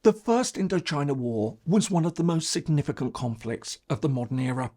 The First Indochina War was one of the most significant conflicts of the modern era.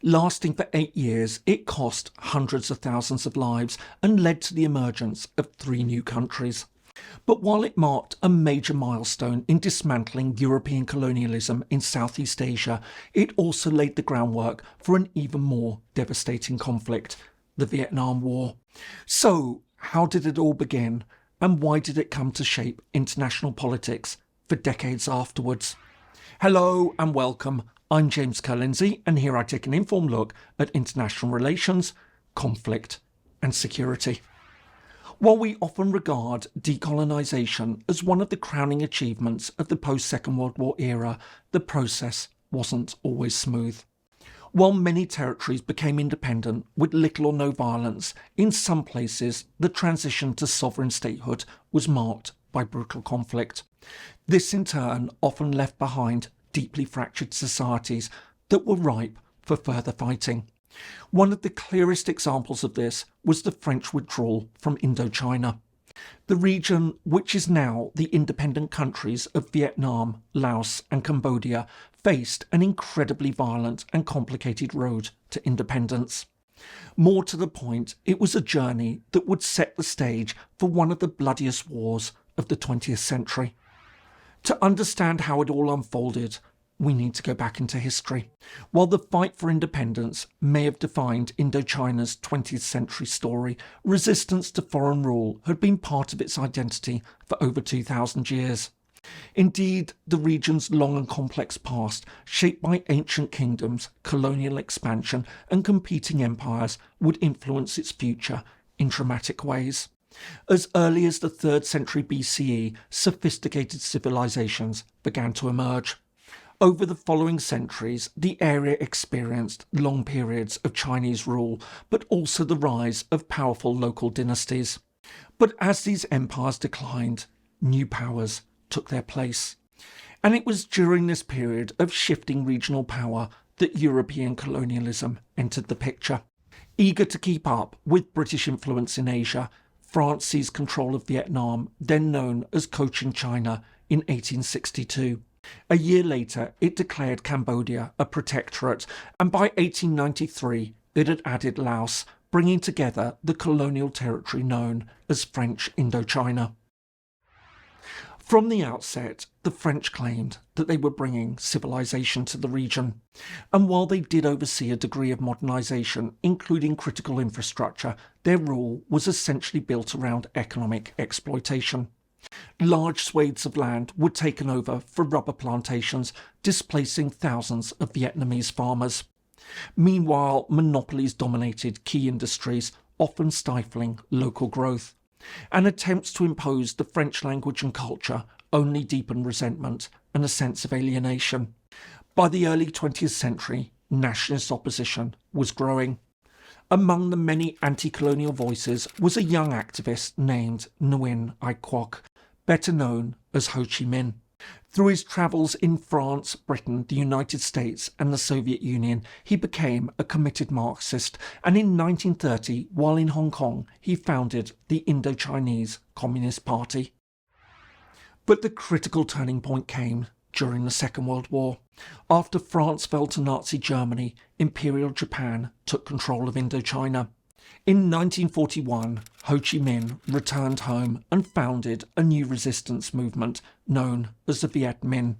Lasting for 8 years, it cost hundreds of thousands of lives and led to the emergence of 3 new countries. But while it marked a major milestone in dismantling European colonialism in Southeast Asia, it also laid the groundwork for an even more devastating conflict, the Vietnam War. So, how did it all begin, and why did it come to shape international politics for decades afterwards? Hello and welcome. I'm James Ker-Lindsay, and here I take an informed look at international relations, conflict and security. While we often regard decolonisation as one of the crowning achievements of the post-Second World War era, the process wasn't always smooth. While many territories became independent with little or no violence, in some places the transition to sovereign statehood was marked by brutal conflict. This in turn often left behind deeply fractured societies that were ripe for further fighting. One of the clearest examples of this was the French withdrawal from Indochina. The region, which is now the independent countries of Vietnam, Laos and Cambodia, faced an incredibly violent and complicated road to independence. More to the point, it was a journey that would set the stage for one of the bloodiest wars of the 20th century. To understand how it all unfolded, we need to go back into history. While the fight for independence may have defined Indochina's 20th century story, resistance to foreign rule had been part of its identity for over 2,000 years. Indeed, the region's long and complex past, shaped by ancient kingdoms, colonial expansion and competing empires, would influence its future in dramatic ways. As early as the 3rd century BCE, sophisticated civilizations began to emerge. Over the following centuries, the area experienced long periods of Chinese rule, but also the rise of powerful local dynasties. But as these empires declined, new powers took their place. And it was during this period of shifting regional power that European colonialism entered the picture. Eager to keep up with British influence in Asia, France seized control of Vietnam, then known as Cochin China, in 1862. A year later, it declared Cambodia a protectorate, and by 1893 it had added Laos, bringing together the colonial territory known as French Indochina. From the outset, the French claimed that they were bringing civilization to the region, and while they did oversee a degree of modernization, including critical infrastructure, their rule was essentially built around economic exploitation. Large swathes of land were taken over for rubber plantations, displacing thousands of Vietnamese farmers. Meanwhile, monopolies dominated key industries, often stifling local growth. And attempts to impose the French language and culture only deepened resentment and a sense of alienation. By the early 20th century, nationalist opposition was growing. Among the many anti-colonial voices was a young activist named Nguyen Ai Quoc, better known as Ho Chi Minh. Through his travels in France, Britain, the United States and the Soviet Union, he became a committed Marxist, and in 1930, while in Hong Kong, he founded the Indochinese Communist Party. But the critical turning point came during the Second World War. After France fell to Nazi Germany, Imperial Japan took control of Indochina. In 1941, Ho Chi Minh returned home and founded a new resistance movement known as the Viet Minh.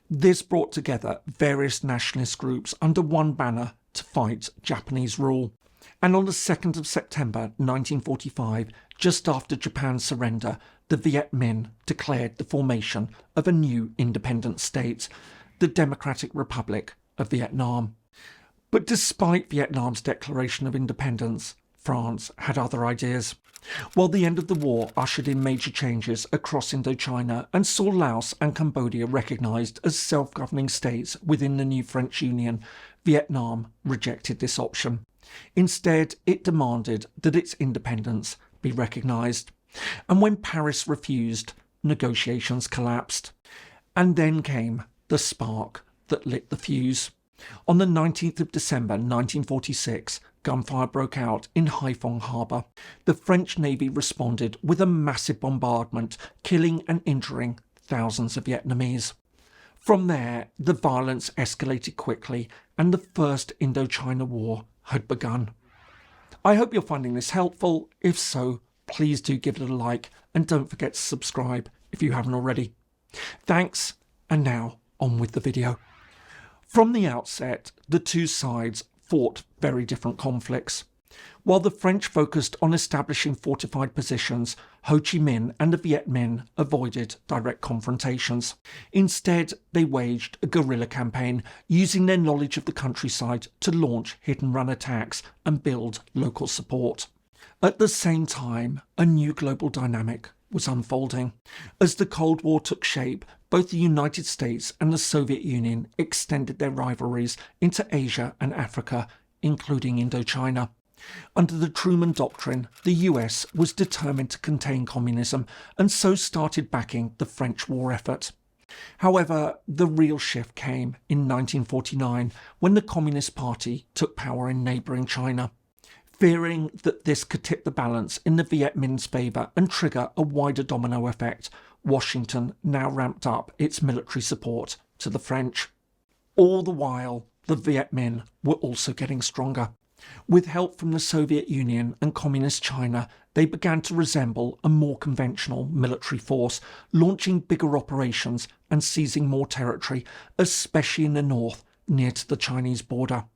This brought together various nationalist groups under one banner to fight Japanese rule. And on the 2nd of September 1945, just after Japan's surrender, the Viet Minh declared the formation of a new independent state, the Democratic Republic of Vietnam. But despite Vietnam's declaration of independence, France had other ideas. While the end of the war ushered in major changes across Indochina and saw Laos and Cambodia recognised as self-governing states within the new French Union, Vietnam rejected this option. Instead, it demanded that its independence be recognised. And when Paris refused, negotiations collapsed. And then came the spark that lit the fuse. On the 19th of December 1946, gunfire broke out in Haiphong harbour. The French Navy responded with a massive bombardment, killing and injuring thousands of Vietnamese. From there, the violence escalated quickly and the First Indochina War had begun. I hope you're finding this helpful. If so, please do give it a like and don't forget to subscribe if you haven't already. Thanks, and now on with the video. From the outset, the two sides fought very different conflicts. While the French focused on establishing fortified positions, Ho Chi Minh and the Viet Minh avoided direct confrontations. Instead, they waged a guerrilla campaign, using their knowledge of the countryside to launch hit-and-run attacks and build local support. At the same time, a new global dynamic was unfolding. As the Cold War took shape, both the United States and the Soviet Union extended their rivalries into Asia and Africa, including Indochina. Under the Truman Doctrine, the US was determined to contain communism and so started backing the French war effort. However, the real shift came in 1949 when the Communist Party took power in neighbouring China. Fearing that this could tip the balance in the Viet Minh's favour and trigger a wider domino effect, Washington now ramped up its military support to the French. All the while, the Viet Minh were also getting stronger. With help from the Soviet Union and Communist China, they began to resemble a more conventional military force, launching bigger operations and seizing more territory, especially in the north, near to the Chinese border.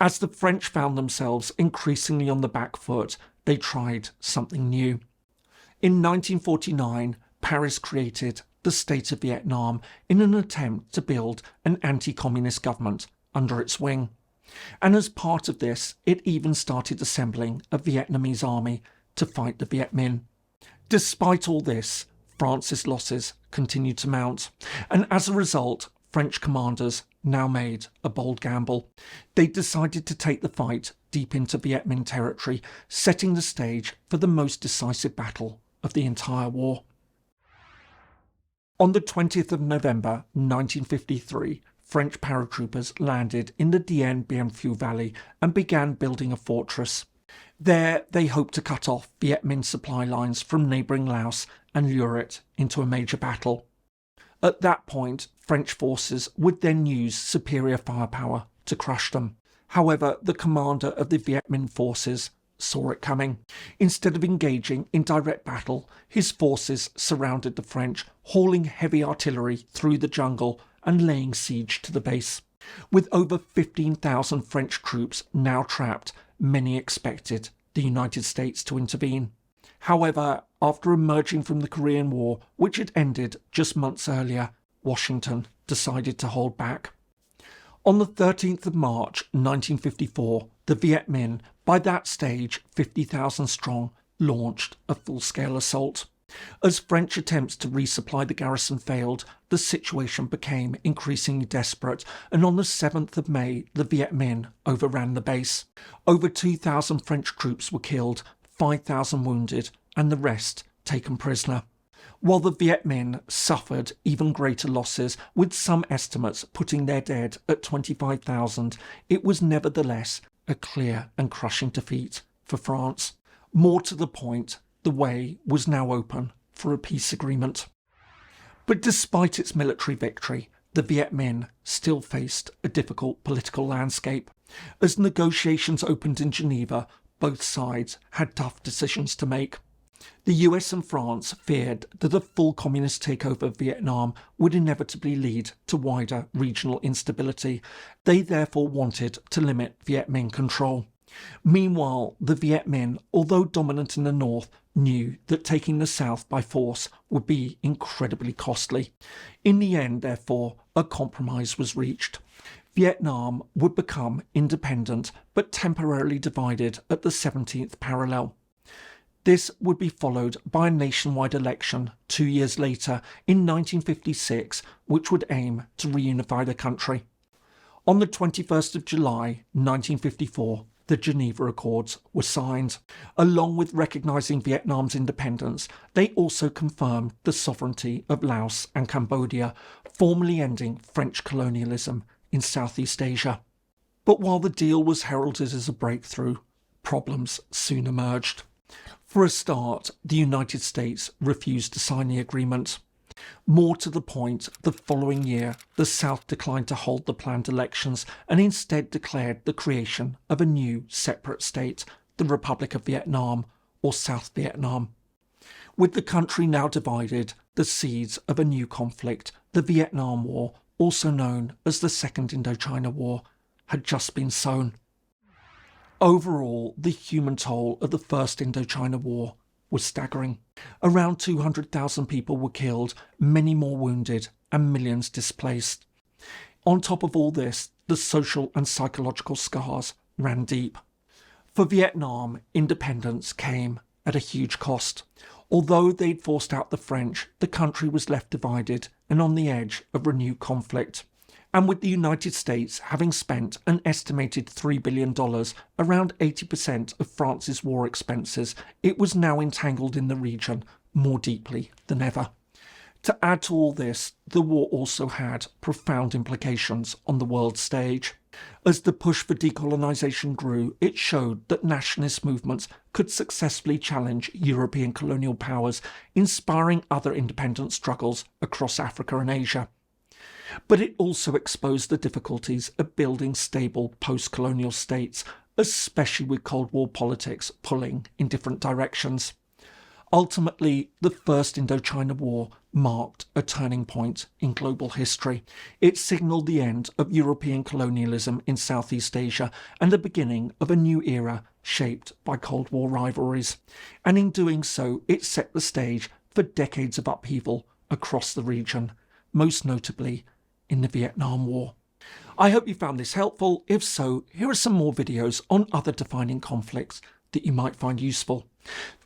As the French found themselves increasingly on the back foot, they tried something new. In 1949, Paris created the State of Vietnam in an attempt to build an anti-communist government under its wing. And as part of this, it even started assembling a Vietnamese army to fight the Viet Minh. Despite all this, France's losses continued to mount, and as a result, French commanders now made a bold gamble. They decided to take the fight deep into Viet Minh territory, setting the stage for the most decisive battle of the entire war. On the 20th of November 1953, French paratroopers landed in the Dien Bien Phu Valley and began building a fortress. There, they hoped to cut off Viet Minh supply lines from neighbouring Laos and lure it into a major battle. At that point, French forces would then use superior firepower to crush them. However, the commander of the Viet Minh forces saw it coming. Instead of engaging in direct battle, his forces surrounded the French, hauling heavy artillery through the jungle and laying siege to the base. With over 15,000 French troops now trapped, many expected the United States to intervene. However, after emerging from the Korean War, which had ended just months earlier, Washington decided to hold back. On the 13th of March 1954, the Viet Minh, by that stage 50,000 strong, launched a full-scale assault. As French attempts to resupply the garrison failed, the situation became increasingly desperate, and on the 7th of May, the Viet Minh overran the base. Over 2,000 French troops were killed, 5,000 wounded, and the rest taken prisoner. While the Viet Minh suffered even greater losses, with some estimates putting their dead at 25,000, it was nevertheless a clear and crushing defeat for France. More to the point, the way was now open for a peace agreement. But despite its military victory, the Viet Minh still faced a difficult political landscape. As negotiations opened in Geneva, both sides had tough decisions to make. The US and France feared that a full communist takeover of Vietnam would inevitably lead to wider regional instability. They therefore wanted to limit Viet Minh control. Meanwhile, the Viet Minh, although dominant in the north, knew that taking the south by force would be incredibly costly. In the end, therefore, a compromise was reached. Vietnam would become independent but temporarily divided at the 17th parallel. This would be followed by a nationwide election 2 years later in 1956, which would aim to reunify the country. On the 21st of July 1954, the Geneva Accords were signed. Along with recognising Vietnam's independence, they also confirmed the sovereignty of Laos and Cambodia, formally ending French colonialism in Southeast Asia. But while the deal was heralded as a breakthrough, problems soon emerged. For a start, the United States refused to sign the agreement. More to the point, the following year, the South declined to hold the planned elections and instead declared the creation of a new separate state, the Republic of Vietnam, or South Vietnam. With the country now divided, the seeds of a new conflict, the Vietnam War, also known as the Second Indochina War, had just been sown. Overall, the human toll of the First Indochina War was staggering. Around 200,000 people were killed, many more wounded, and millions displaced. On top of all this, the social and psychological scars ran deep. For Vietnam, independence came at a huge cost. Although they'd forced out the French, the country was left divided and on the edge of renewed conflict. And with the United States having spent an estimated $3 billion, around 80% of France's war expenses, it was now entangled in the region more deeply than ever. To add to all this, the war also had profound implications on the world stage. As the push for decolonisation grew, it showed that nationalist movements could successfully challenge European colonial powers, inspiring other independence struggles across Africa and Asia. But it also exposed the difficulties of building stable post-colonial states, especially with Cold War politics pulling in different directions. Ultimately, the First Indochina War marked a turning point in global history. It signalled the end of European colonialism in Southeast Asia and the beginning of a new era shaped by Cold War rivalries. And in doing so, it set the stage for decades of upheaval across the region, most notably in the Vietnam War. I hope you found this helpful. If so, here are some more videos on other defining conflicts that you might find useful.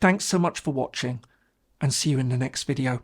Thanks so much for watching, and see you in the next video.